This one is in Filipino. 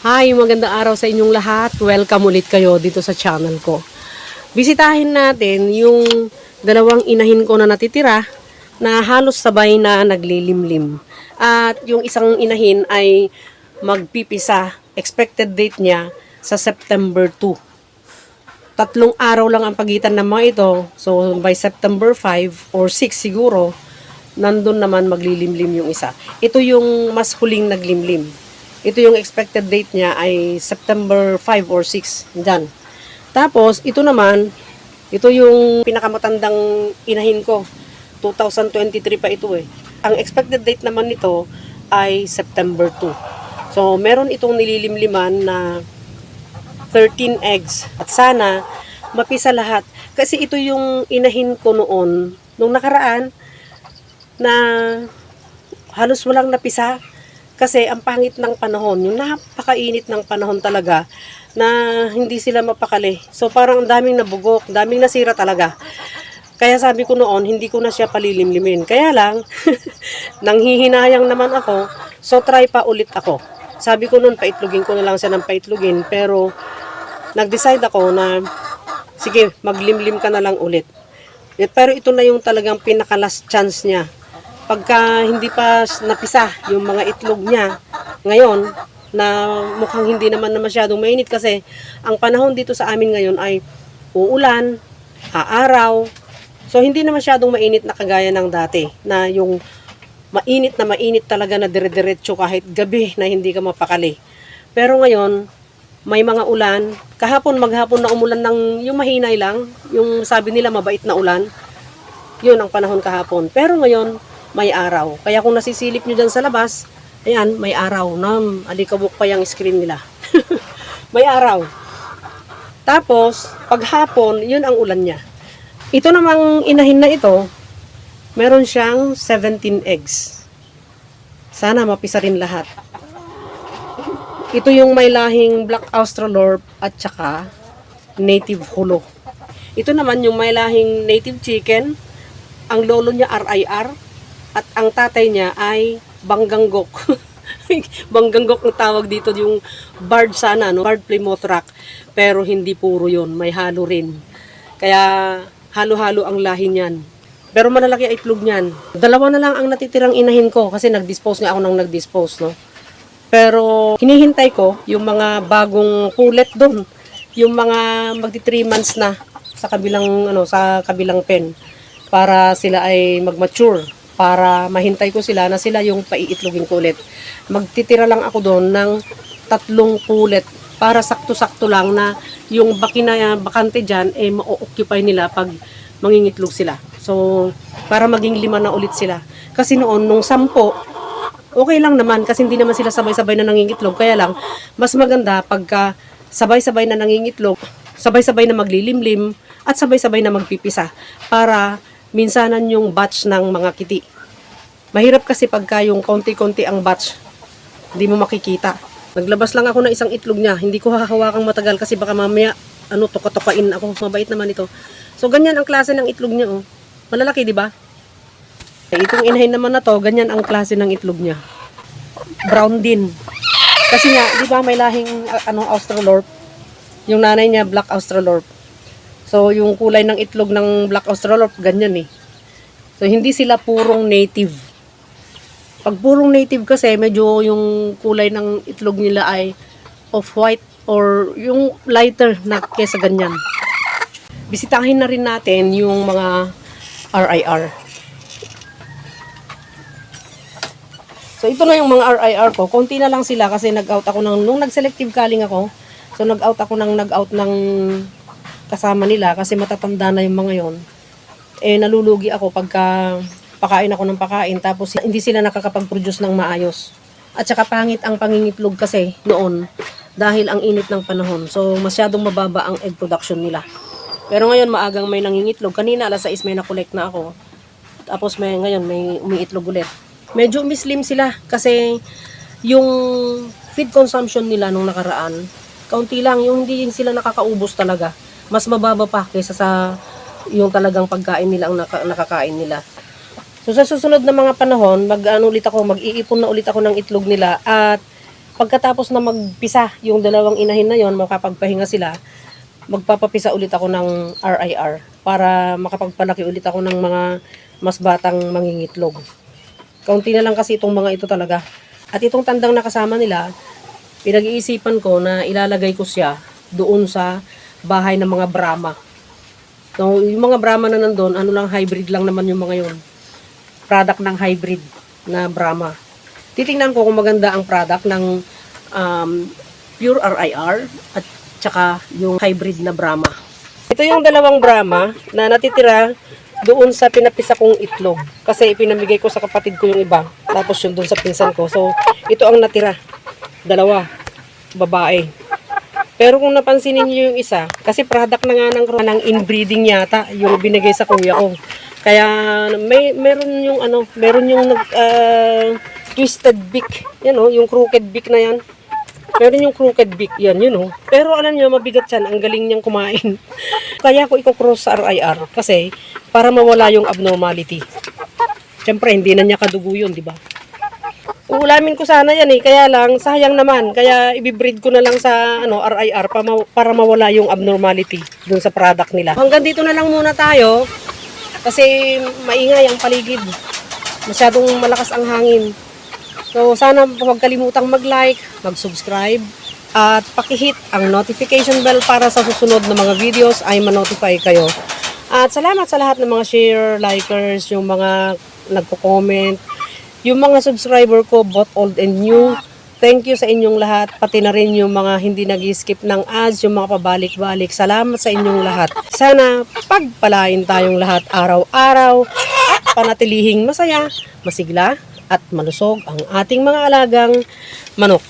Hi, magandang araw sa inyong lahat. Welcome ulit kayo dito sa channel ko. Bisitahin natin yung dalawang inahin ko na natitira na halos sabay na naglilimlim. At yung isang inahin ay magpipisa. Expected date niya sa September 2. 3 araw lang ang pagitan ng mga ito. So by September 5 or 6 siguro, nandun naman maglilimlim yung isa. Ito yung mas huling naglimlim. Ito yung expected date niya ay September 5 or 6. Diyan. Tapos, ito naman, ito yung pinakamatandang inahin ko. 2023 pa ito eh. Ang expected date naman nito ay September 2. So, meron itong nililimliman na 13 eggs. At sana, mapisa lahat. Kasi ito yung inahin ko noon, nung nakaraan, na halos walang napisa. Kasi ang pangit ng panahon, yung napakainit ng panahon talaga, na hindi sila mapakali. So parang daming nabugok, daming nasira talaga. Kaya sabi ko noon, hindi ko na siya palilimlimin. Kaya lang, nanghihinayang naman ako, so try pa ulit ako. Sabi ko noon, paitlugin ko na lang siya ng paitlugin, pero nag-decide ako na, sige, maglimlim ka na lang ulit. Pero ito na yung talagang pinaka-last chance niya. Pagka hindi pa napisa yung mga itlog niya, ngayon, na mukhang hindi naman na masyadong mainit kasi ang panahon dito sa amin ngayon ay uulan, aaraw, so hindi na masyadong mainit na kagaya ng dati, na yung mainit na mainit talaga na dire-diretso kahit gabi na hindi ka mapakali. Pero ngayon, may mga ulan, maghapon na umulan ng yung mahinay lang, yung sabi nila mabait na ulan, yun ang panahon kahapon. Pero ngayon, may araw. Kaya kung nasisilip nyo dyan sa labas, ayan, may araw. Alikabok pa yung screen nila. May araw. Tapos, paghapon, yun ang ulan niya. Ito namang inahin na ito, meron siyang 17 eggs. Sana mapisa rin lahat. Ito yung may lahing Black Australorp at saka native hulo. Ito naman yung may lahing native chicken. Ang lolo niya RIR. At ang tatay niya ay Bangganggok. Bangganggok ang tawag dito, yung barred sana, no? Barred Plymouth Rock. Pero hindi puro yun, may halo rin. Kaya halo-halo ang lahi niyan. Pero malalaki ang itlog niyan. Dalawa na lang ang natitirang inahin ko kasi nag-dispose nga ako ng nag-dispose, no? Pero hinihintay ko yung mga bagong pulet doon. Yung mga magti 3 months na sa kabilang pen para sila ay mag-mature. Para mahintay ko sila na sila yung paiitlogin ko ulit. Magtitira lang ako doon ng 3 pulet para sakto-sakto lang na yung bakante dyan, ma-occupy nila pag mangingitlog sila. So, para maging 5 na ulit sila. Kasi noon, nung 10, okay lang naman kasi hindi naman sila sabay-sabay na nangingitlog. Kaya lang, mas maganda pagka sabay-sabay na nangingitlog, sabay-sabay na maglilimlim, at sabay-sabay na magpipisa para minsanan yung batch ng mga kiti. Mahirap kasi pagka yung konti-konti ang batch, hindi mo makikita. Naglabas lang ako ng isang itlog niya. Hindi ko hahawakang matagal kasi baka mamaya tuka-tukain ako. Mabait naman ito. So ganyan ang klase ng itlog niya, oh. Malalaki, di ba? Itong inahin naman na to, ganyan ang klase ng itlog niya. Brown din. Kasi nga, di ba may lahing Australorp. Yung nanay niya Black Australorp. So, yung kulay ng itlog ng Black Australorp, ganyan eh. So, hindi sila purong native. Pag purong native kasi, medyo yung kulay ng itlog nila ay off-white or yung lighter na kesa ganyan. Bisitahin na rin natin yung mga RIR. So, ito na yung mga RIR ko. Konti na lang sila kasi nag-out ako nung nag-selective culling ako. So, nag-out ng kasama nila kasi matatanda na yung mga yon. Nalulugi ako pagka pakain ako ng pakain tapos hindi sila nakakapag-produce ng maayos. At saka pangit ang pangingitlog kasi noon dahil ang init ng panahon. So masyadong mababa ang egg production nila. Pero ngayon maagang may nangingitlog. Kanina alas 6 may na-collect na ako. Tapos ngayon may umiitlog ulit. Medyo umislim sila kasi yung feed consumption nila nung nakaraan, kaunti lang, yung hindi sila nakakaubos talaga. Mas mababa pa kaysa sa yung talagang pagkain nila ang nakakain nila. So sa susunod na mga panahon, mag-iipon na ulit ako ng itlog nila at pagkatapos na magpisa yung dalawang inahin na yon, makapagpahinga sila, magpapapisa ulit ako ng RIR para makapagpalaki ulit ako ng mga mas batang mangingitlog. Kaunti na lang kasi itong mga ito talaga. At itong tandang nakasama nila, pinag-iisipan ko na ilalagay ko siya doon sa bahay ng mga Brahma. So, yung mga Brahma na nandun, ano lang, hybrid lang naman yung mga yun. Product ng hybrid na Brahma. Titingnan ko kung maganda ang product ng pure RIR at tsaka yung hybrid na Brahma. Ito yung dalawang Brahma na natitira doon sa pinapisa kong itlog. Kasi ipinamigay ko sa kapatid ko yung iba. Tapos yun doon sa pinsan ko. So, ito ang natira. Dalawa. Babae. Pero kung napansinin niyo yung isa, kasi product na nga ng inbreeding yata yung binigay sa kuya ko. Kaya meron yung twisted beak. Yan yung crooked beak na yan. Meron yung crooked beak yan, Pero alam niyo, mabigat yan. Ang galing niyang kumain. Kaya ko i-cross sa RIR kasi para mawala yung abnormality. Siyempre, hindi na niya kadugo yun, di ba? Uulamin ko sana yan kaya lang, sayang naman. Kaya ibibreed ko na lang sa RIR para mawala yung abnormality dun sa product nila. Hanggang dito na lang muna tayo kasi maingay ang paligid. Masyadong malakas ang hangin. So sana huwag kalimutang mag-like, mag-subscribe, at pakihit ang notification bell para sa susunod na mga videos ay ma-notify kayo. At salamat sa lahat ng mga share, likers, yung mga nagko-comment, yung mga subscriber ko, both old and new. Thank you sa inyong lahat, pati na rin yung mga hindi nag-skip ng ads, yung mga pabalik-balik. Salamat sa inyong lahat. Sana pagpalain tayong lahat araw-araw at panatilihing masaya, masigla at malusog ang ating mga alagang manok.